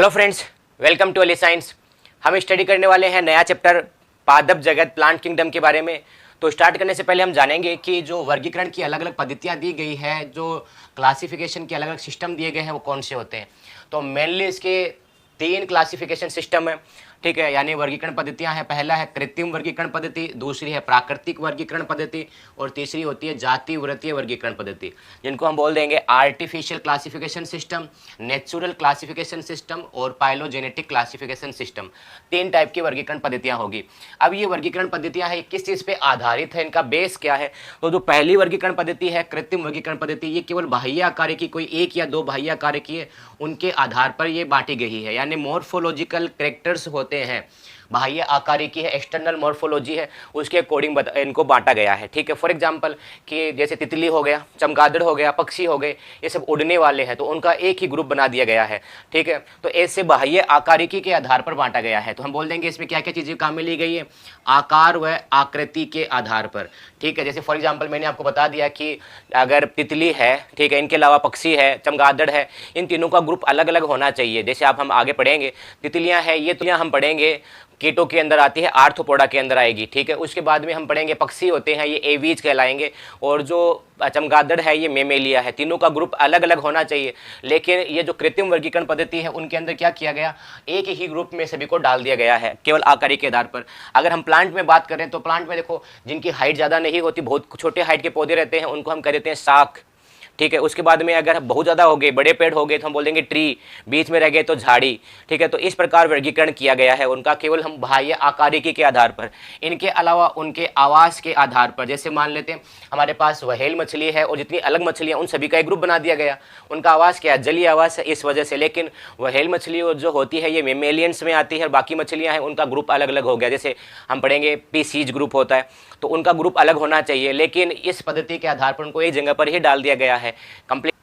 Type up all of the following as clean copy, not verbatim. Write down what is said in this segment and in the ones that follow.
Hello friends, welcome to Ali science. हम study करने वाले हैं नया चैप्टर पादप जगत प्लांट किंगडम के बारे में। तो स्टार्ट करने से पहले हम जानेंगे कि जो वर्गीकरण की अलग अलग पद्धतियाँ दी गई है, जो क्लासिफिकेशन के अलग अलग सिस्टम दिए गए हैं, वो कौन से होते हैं। तो मेनली इसके 3 क्लासिफिकेशन सिस्टम है, ठीक है, यानी वर्गीकरण पद्धतियां हैं। पहला है कृत्रिम वर्गीकरण पद्धति, दूसरी है प्राकृतिक वर्गीकरण पद्धति और तीसरी होती है जाति वृत्तीय वर्गीकरण पद्धति, जिनको हम बोल देंगे artificial classification system, natural classification system और पाइलोजेनेटिक क्लासिफिकेशन सिस्टम। 3 टाइप की वर्गीकरण पद्धतियां होगी। अब ये वर्गीकरण पद्धतियां हैं, किस चीज़ पे आधारित है, इनका बेस क्या है। तो जो पहली वर्गीकरण पद्धति है कृत्रिम वर्गीकरण पद्धति, ये केवल बाह्य आकार की कोई 1 या 2 बाह्य आकार की है, उनके आधार पर ये बांटी गई है। यानी मॉर्फोलॉजिकल कैरेक्टर्स होते हैं, बाह्य आकारी की है, एक्सटर्नल मॉर्फोलॉजी है, उसके अकॉर्डिंग इनको बांटा गया है। ठीक है, फॉर एग्जांपल कि जैसे तितली हो गया, चमगादड़ हो गया, पक्षी हो गए, ये सब उड़ने वाले हैं, तो उनका एक ही ग्रुप बना दिया गया है। ठीक है, तो ऐसे बाह्य आकारिकी के आधार पर बांटा गया है। तो हम बोल देंगे इसमें क्या क्या चीज़ें काम में ली गई है, आकार व आकृति के आधार पर। ठीक है, जैसे फॉर एग्जाम्पल मैंने आपको बता दिया कि अगर तितली है, ठीक है, इनके अलावा पक्षी है, चमगादड़ है, इन तीनों का ग्रुप अलग अलग होना चाहिए। जैसे आप हम आगे पढ़ेंगे, तितलियां हैं, ये तितलियां हम पढ़ेंगे कीटों के अंदर आती है, आर्थ्रोपोडा के अंदर आएगी। ठीक है, उसके बाद में हम पढ़ेंगे पक्षी होते हैं, ये एवीज कहलाएंगे, और जो चमगादड़ है ये मेमेलिया है। तीनों का ग्रुप अलग अलग होना चाहिए। लेकिन ये जो कृत्रिम वर्गीकरण पद्धति है, उनके अंदर क्या किया गया, एक ही ग्रुप में सभी को डाल दिया गया है, केवल आकारी के आधार पर। अगर हम प्लांट में बात करें तो प्लांट में देखो, जिनकी हाइट ज़्यादा नहीं होती, बहुत छोटे हाइट के पौधे रहते हैं, उनको हम कह देते हैं शाख। ठीक है, उसके बाद में अगर बहुत ज़्यादा हो गए, बड़े पेड़ हो गए, तो हम बोल देंगे ट्री, बीच में रह गए तो झाड़ी। ठीक है, तो इस प्रकार वर्गीकरण किया गया है उनका, केवल हम बाह्य आकारिकी के आधार पर। इनके अलावा उनके आवास के आधार पर, जैसे मान लेते हैं हमारे पास व्हेल मछली है और जितनी अलग मछलियाँ, उन सभी का एक ग्रुप बना दिया गया। उनका आवास क्या है, जलीय आवास है, इस वजह से। लेकिन व्हेल मछली जो होती है ये मेमेलियंस में आती है, बाकी मछलियाँ हैं उनका ग्रुप अलग अलग हो गया। जैसे हम पढ़ेंगे पीसीज ग्रुप होता है, तो उनका ग्रुप अलग होना चाहिए। लेकिन इस पद्धति के आधार पर उनको एक जगह पर ही डाल दिया गया है कंप्लीट।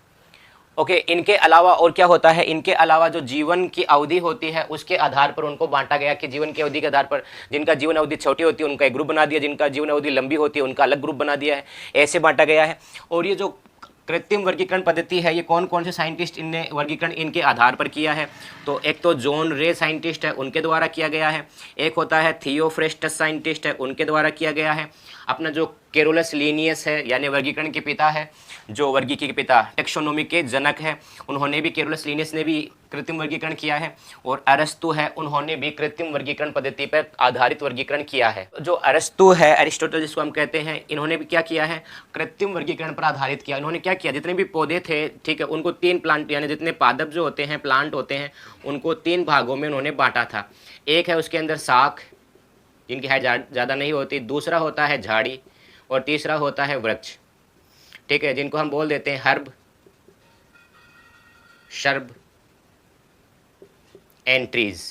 ओके, इनके अलावा और क्या होता है, इनके अलावा जो जीवन की अवधि होती है उसके आधार पर उनको बांटा गया कि जीवन की अवधि के आधार पर जिनका जीवन अवधि छोटी होती है उनका एक ग्रुप बना दिया, जिनका जीवन अवधि लंबी होती है उनका अलग ग्रुप बना दिया है, ऐसे बांटा गया है। और ये जो कृत्रिम वर्गीकरण पद्धति है, ये कौन कौन से साइंटिस्ट इनने वर्गीकरण इनके आधार पर किया है। तो एक तो जॉन रे साइंटिस्ट है, उनके द्वारा किया गया है। एक होता है थियोफ्रेस्टस साइंटिस्ट है, उनके द्वारा किया गया है। अपना जो केरोलस लीनियस है, यानी वर्गीकरण के पिता है, जो वर्गीकी के पिता, टेक्सोनोमी के जनक है, उन्होंने भी, केरोलस लीनियस ने भी कृत्रिम वर्गीकरण किया है। और अरस्तु है, उन्होंने भी कृत्रिम वर्गीकरण पद्धति पर आधारित वर्गीकरण किया है। जो अरस्तु है, एरिस्टोटल जिसको हम कहते हैं, इन्होंने भी क्या किया है, कृत्रिम वर्गीकरण पर आधारित किया। इन्होंने क्या किया, जितने भी पौधे थे, ठीक है, उनको 3 प्लांट, यानी जितने पादप जो होते हैं, प्लांट होते हैं, उनको 3 भागों में उन्होंने बांटा था। एक है उसके अंदर शाख, जिनकी हाइट ज़्यादा नहीं होती, दूसरा होता है झाड़ी, और तीसरा होता है वृक्ष। ठीक है, जिनको हम बोल देते हैं हर्ब, शर्ब एंड ट्रीज।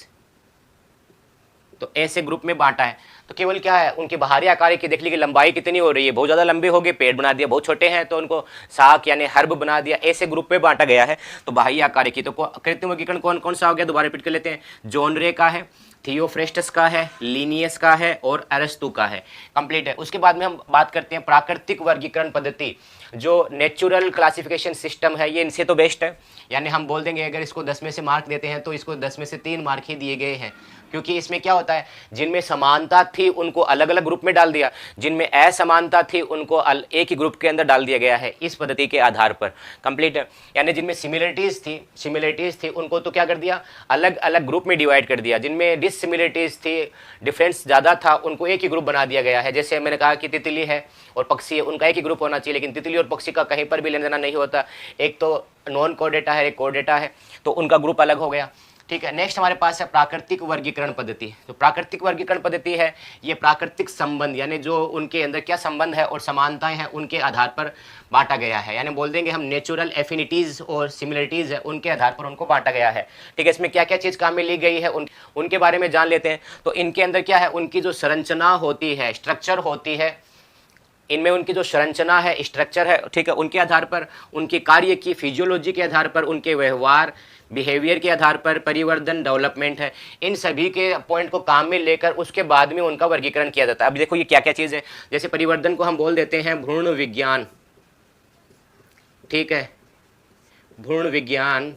तो ऐसे ग्रुप में बांटा है। तो केवल क्या है, उनके बाहरी आकार की देख लीजिए लंबाई कितनी हो रही है, बहुत ज़्यादा लंबे हो गए, पेड़ बना दिया, बहुत छोटे हैं तो उनको शाख यानी हर्ब बना दिया, ऐसे ग्रुप में बांटा गया है। तो बाह्य आकार की, तो कृत्रिम वर्गीकरण कौन कौन सा हो गया, दोबारा रिपीट कर लेते हैं। जॉन रे का है, थियोफ्रेस्टस का है, लीनियस का है और अरस्तु का है, कंप्लीट है। उसके बाद में हम बात करते हैं प्राकृतिक वर्गीकरण पद्धति, जो नेचुरल क्लासिफिकेशन सिस्टम है, ये इनसे तो बेस्ट है। यानी हम बोल देंगे अगर इसको 10 में से मार्क देते हैं तो इसको 10 में से 3 मार्क ही दिए गए हैं, क्योंकि इसमें क्या होता है, जिनमें समानता थी उनको अलग अलग ग्रुप में डाल दिया, जिनमें असमानता थी उनको एक ही ग्रुप के अंदर डाल दिया गया है, इस पद्धति के आधार पर, कंप्लीट है। यानी जिनमें सिमिलरिटीज थी उनको तो क्या कर दिया, अलग अलग ग्रुप में डिवाइड कर दिया। जिनमें डिससिमिलरिटीज थी, डिफरेंस ज़्यादा था, उनको एक ही ग्रुप बना दिया गया है। जैसे मैंने कहा कि तितली है और पक्षी है, उनका एक ही ग्रुप होना चाहिए, लेकिन तितली और पक्षी का कहीं पर भी लेना देना नहीं होता, एक तो नॉन कोडेटा है, एक कोडेटा है, तो उनका ग्रुप अलग हो गया। ठीक है, नेक्स्ट हमारे पास है प्राकृतिक वर्गीकरण पद्धति। तो प्राकृतिक वर्गीकरण पद्धति है, ये प्राकृतिक संबंध, यानी जो उनके अंदर क्या संबंध है और समानताएं हैं, उनके आधार पर बांटा गया है। यानी बोल देंगे हम नेचुरल एफिनिटीज और सिमिलरिटीज है, उनके आधार पर उनको बांटा गया है। ठीक है, इसमें क्या क्या चीज़ काम में ली गई है उनके बारे में जान लेते हैं। तो इनके अंदर क्या है, उनकी जो संरचना होती है, स्ट्रक्चर होती है, इनमें उनकी जो संरचना है, स्ट्रक्चर है, ठीक है, उनके आधार पर, उनके कार्य की फिजियोलॉजी के आधार पर, उनके व्यवहार बिहेवियर के आधार पर, परिवर्तन डेवलपमेंट है, इन सभी के पॉइंट को काम में लेकर उसके बाद में उनका वर्गीकरण किया जाता है। अब देखो ये क्या क्या चीज़ है, जैसे परिवर्तन को हम बोल देते हैं भ्रूण विज्ञान। ठीक है, भ्रूण विज्ञान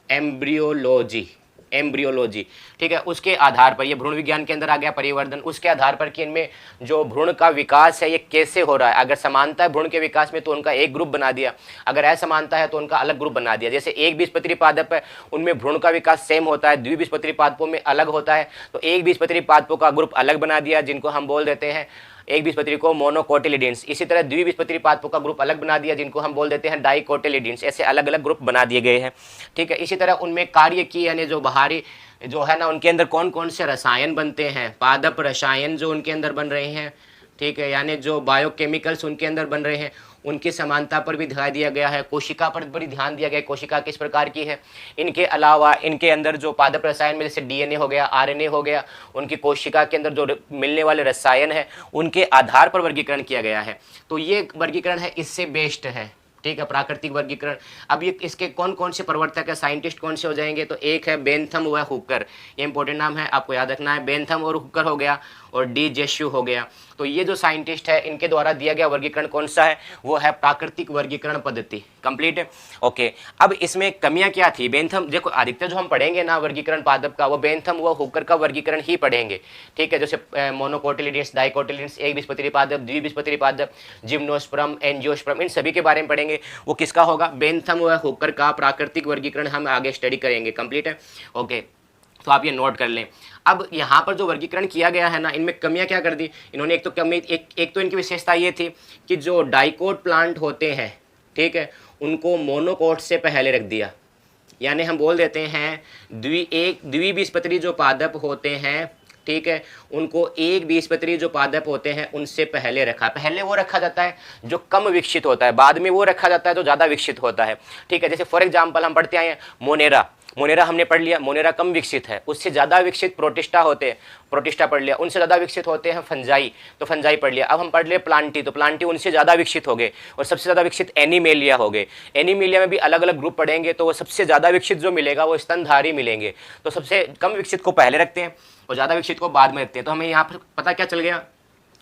एम्ब्रियोलॉजी, एम्ब्रियोलॉजी, ठीक है। उसके आधार पर ये भ्रूण विज्ञान के अंदर आ गया परिवर्तन, उसके आधार पर कि इनमें जो भ्रूण का विकास है ये कैसे हो रहा है। अगर समानता है भ्रूण के विकास में तो उनका एक ग्रुप बना दिया, अगर असमानता है तो उनका अलग ग्रुप बना दिया। जैसे एक बीजपत्री पादप है उनमें भ्रूण का विकास सेम होता है, द्विबीजपत्री पादपों में अलग होता है, तो एक बीजपत्री पादपों का ग्रुप अलग बना दिया जिनको हम बोल देते हैं एक बीजपत्री को मोनोकोटिलिडीन्स। इसी तरह द्विबीजपत्री पादपों का ग्रुप अलग बना दिया जिनको हम बोल देते हैं डाइकोटिलिडीन्स। ऐसे अलग अलग ग्रुप बना दिए गए हैं, ठीक है। इसी तरह उनमें कार्य की यानी जो बाहरी जो है ना उनके अंदर कौन कौन से रसायन बनते हैं, पादप रसायन जो उनके अंदर बन रहे हैं, ठीक है, यानी जो बायोकेमिकल्स उनके अंदर बन रहे हैं उनकी समानता पर भी ध्यान दिया गया है। कोशिका पर बड़ी ध्यान दिया गया है, कोशिका किस प्रकार की है। इनके अलावा इनके अंदर जो पादप रसायन में जैसे डीएनए हो गया, आरएनए हो गया, उनकी कोशिका के अंदर जो मिलने वाले रसायन है उनके आधार पर वर्गीकरण किया गया है। तो ये वर्गीकरण है इससे बेस्ड है, ठीक है, प्राकृतिक वर्गीकरण। अब ये इसके कौन कौन से प्रवर्तक है, साइंटिस्ट कौन से हो जाएंगे, तो एक है बेंथम व हुकर, ये इंपॉर्टेंट नाम है आपको याद रखना है, बेंथम और हुकर हो गया और डी जेशु हो गया। तो ये जो साइंटिस्ट है इनके द्वारा दिया गया वर्गीकरण कौन सा है, वो है प्राकृतिक वर्गीकरण पद्धति। कंप्लीट है, ओके। अब इसमें कमियां क्या थी, बेंथम देखो अधिकतर जो हम पढ़ेंगे ना वर्गीकरण पादप का वो बेंथम व हुकर का वर्गीकरण ही पढ़ेंगे, ठीक है। जैसे मोनोकोटिलिडीन्स, डाइकोटिलिडीन्स, एक बीजपत्री पादप, द्विबीजपत्री पादप, जिम्नोस्पर्म, एंजियोस्पर्म, इन सभी के बारे में पढ़ेंगे। वो किसका होगा, बेंथम व हुकर का प्राकृतिक वर्गीकरण हम आगे स्टडी करेंगे। कंप्लीट है, ओके। तो आप ये नोट कर लें। अब यहाँ पर जो वर्गीकरण किया गया है ना इनमें कमियां क्या कर दी इन्होंने, एक तो कमी एक तो इनकी विशेषता ये थी कि जो डाइकोट प्लांट होते हैं, ठीक है, उनको मोनोकोट से पहले रख दिया। यानी हम बोल देते हैं द्विबीजपत्री जो पादप होते हैं, ठीक है, उनको एक बीजपत्री जो पादप होते हैं उनसे पहले रखा। पहले वो रखा जाता है जो कम विकसित होता है, बाद में वो रखा जाता है जो ज़्यादा विकसित होता है, ठीक है। जैसे फॉर एग्जांपल हम पढ़ते आए हैं मोनेरा, मोनेरा हमने पढ़ लिया, मोनेरा कम विकसित है, उससे ज़्यादा विकसित प्रोटिस्टा होते हैं, प्रोटिस्टा पढ़ लिया, उनसे ज़्यादा विकसित होते हैं फंजाई, तो फंजाई पढ़ लिया। अब हम पढ़ लिए प्लांटी, तो प्लांटी उनसे ज़्यादा विकसित हो गए, और सबसे ज़्यादा विकसित एनीमेलिया हो गए। एनीमेलिया में भी अलग अलग ग्रुप पढ़ेंगे, तो वो सबसे ज़्यादा विकसित जो मिलेगा वो स्तनधारी मिलेंगे। तो सबसे कम विकसित को पहले रखते हैं और ज़्यादा विकसित को बाद में रखते हैं। तो हमें यहाँ पर पता क्या चल गया,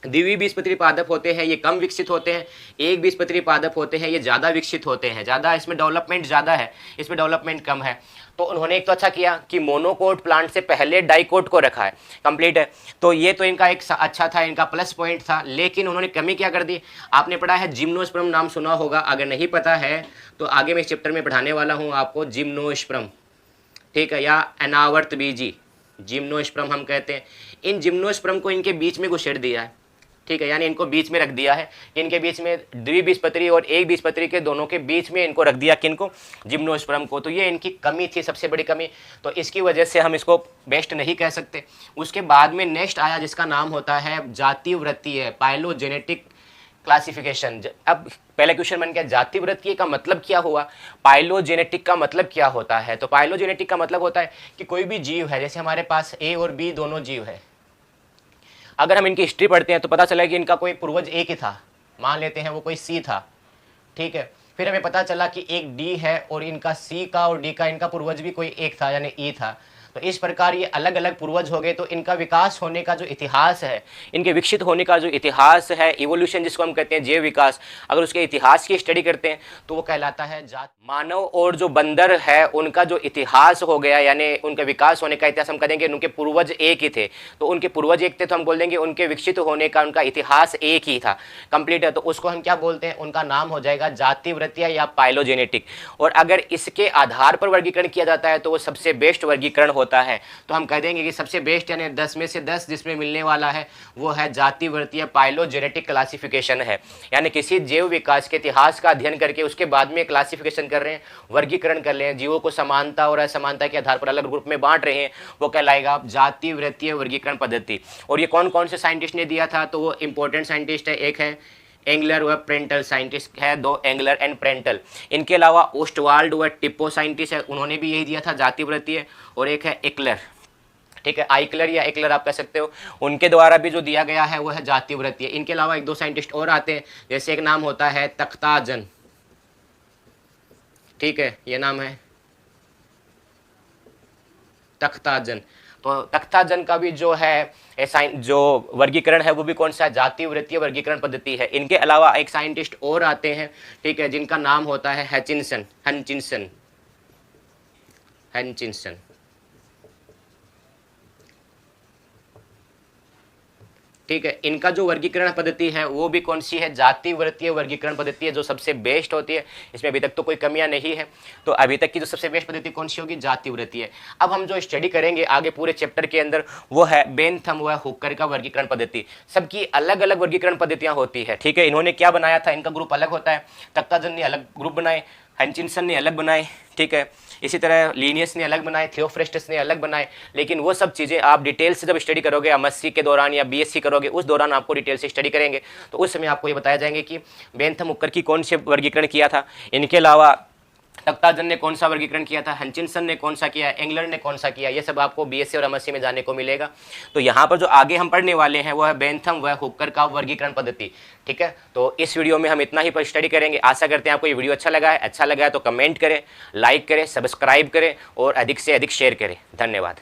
द्विबीजपत्री पादप होते हैं ये कम विकसित होते हैं, एक बीजपत्री पादप होते हैं ये ज़्यादा विकसित होते हैं, ज़्यादा इसमें डेवलपमेंट ज़्यादा है, इसमें डेवलपमेंट कम है। तो उन्होंने एक तो अच्छा किया कि मोनोकोट प्लांट से पहले डाइकोट को रखा है। कंप्लीट है, तो ये तो इनका एक अच्छा था, इनका प्लस पॉइंट था। लेकिन उन्होंने कमी क्या कर दी, आपने पढ़ा है जिम्नोस्पर्म, नाम सुना होगा, अगर नहीं पता है तो आगे मैं इस चैप्टर में पढ़ाने वाला हूँ आपको जिम्नोस्पर्म, ठीक है, या अनावर्त बीजी जिम्नोस्पर्म हम कहते हैं। इन जिम्नोस्पर्म को इनके बीच में घुसेड़ दिया है, ठीक है, यानी इनको बीच में रख दिया है, इनके बीच में द्विबीजपत्री और एक बीजपत्री के दोनों के बीच में इनको रख दिया, किनको, जिम्नोस्पर्म को। तो ये इनकी कमी थी, सबसे बड़ी कमी, तो इसकी वजह से हम इसको बेस्ट नहीं कह सकते। उसके बाद में नेक्स्ट आया जिसका नाम होता है जातिवृत्तीय पाइलोजेनेटिक क्लासिफिकेशन। अब पहले क्वेश्चन बन गया जातिवृत्तीय का मतलब क्या हुआ, पाइलोजेनेटिक का मतलब क्या होता है। तो पाइलोजेनेटिक का मतलब होता है कि कोई भी जीव है, जैसे हमारे पास ए और बी दोनों जीव है, अगर हम इनकी हिस्ट्री पढ़ते हैं तो पता चला कि इनका कोई पूर्वज एक ही था, मान लेते हैं वो कोई सी था, ठीक है। फिर हमें पता चला कि एक डी है और इनका सी का और डी का इनका पूर्वज भी कोई एक था, यानी ई था। तो इस प्रकार ये अलग अलग पूर्वज हो गए। तो इनका विकास होने का जो इतिहास है, इनके विकसित होने का जो इतिहास है, इवोल्यूशन जिसको हम कहते हैं, जैव विकास, अगर उसके इतिहास की स्टडी करते हैं तो वो कहलाता है जात। मानव और जो बंदर है उनका जो इतिहास हो गया, यानी उनके विकास होने का इतिहास हम कहेंगे उनके पूर्वज एक ही थे। तो उनके पूर्वज एक थे तो हम बोल देंगे उनके विकसित होने का उनका इतिहास एक ही था। कंप्लीट है, तो उसको हम क्या बोलते हैं, उनका नाम हो जाएगा जातिवृत्तीय या पाइलोजेनेटिक। और अगर इसके आधार पर वर्गीकरण किया जाता है तो वो सबसे बेस्ट वर्गीकरण होता है। तो हम कह देंगे कि सबसे बेस्ट यानी 10 में से 10 जिसमें मिलने वाला है वो है जातिवृत्तीय पाइलोजेनेटिक क्लासिफिकेशन है। यानी किसी जैव विकास के इतिहास का अध्ययन करके उसके बाद में क्लासिफिकेशन कर रहे हैं, वर्गीकरण कर रहे हैं, जीवों को समानता और असमानता के आधार पर अलग ग्रुप में बांट रहे हैं, वो कहलाएगा जातिवृत्तीय वर्गीकरण पद्धति। और ये कौन कौन से साइंटिस्ट ने दिया था, तो वो इंपॉर्टेंट साइंटिस्ट है, एक है एंगलर व प्रेंटल साइंटिस्ट है, दो एंगलर एंड प्रेंटल। इनके अलावा ओस्टवाल्ड व टिप्पो साइंटिस्ट है, उन्होंने भी यही दिया था जातिवृत्तीय। और एक है एक्लर, ठीक है, आइकलर या एक्लर आप कह सकते हो, उनके द्वारा भी जो दिया गया है वो है जातिवृत्तीय। इनके अलावा एक दो साइंटिस्ट और आते हैं, जैसे एक नाम होता है तख्ताजन, ठीक है, ये नाम है तख्ताजन। तो तख्ताजन का भी जो है जो वर्गीकरण है वो भी कौन सा है, जातिवृत्तीय वर्गीकरण पद्धति है। इनके अलावा एक साइंटिस्ट और आते हैं, ठीक है, जिनका नाम होता है हचिंसन, हचिंसन। ठीक है, इनका जो वर्गीकरण पद्धति है वो भी कौन सी है, जाति वृत्तीय वर्गीकरण पद्धति है, जो सबसे बेस्ट होती है। इसमें अभी तक तो कोई कमियां नहीं है, तो अभी तक की जो सबसे बेस्ट पद्धति कौन सी होगी, जाति वृत्तीय। अब हम जो स्टडी करेंगे आगे पूरे चैप्टर के अंदर वो है बेंथम व हुकर का वर्गीकरण पद्धति। सबकी अलग अलग वर्गीकरण पद्धतियां होती है। ठीक है, इन्होंने क्या बनाया था, इनका ग्रुप अलग होता है, तख्ताजन ने अलग ग्रुप बनाए, हचिंसन ने अलग बनाए। ठीक है, इसी तरह लीनियस ने अलग बनाए, थियोफ्रेस्टस ने अलग बनाए। लेकिन वो सब चीज़ें आप डिटेल से जब स्टडी करोगे, एमएससी के दौरान या बीएससी करोगे, उस दौरान आपको डिटेल से स्टडी करेंगे तो उस समय आपको ये बताया जाएंगे कि बेंथम हुकर की कौन से वर्गीकरण किया था। इनके अलावा तख्ताजन ने कौन सा वर्गीकरण किया था, हचिंसन ने कौन सा किया, एंगलर ने कौन सा किया, ये सब आपको बीएससी और एमएससी में जानने को मिलेगा। तो यहाँ पर जो आगे हम पढ़ने वाले हैं वो है बेंथम व हुकर का वर्गीकरण पद्धति। ठीक है, तो इस वीडियो में हम इतना ही पर स्टडी करेंगे। आशा करते हैं आपको ये वीडियो अच्छा लगा है। अच्छा लगा है तो कमेंट करें, लाइक करें, सब्सक्राइब करें और अधिक से अधिक शेयर करें। धन्यवाद।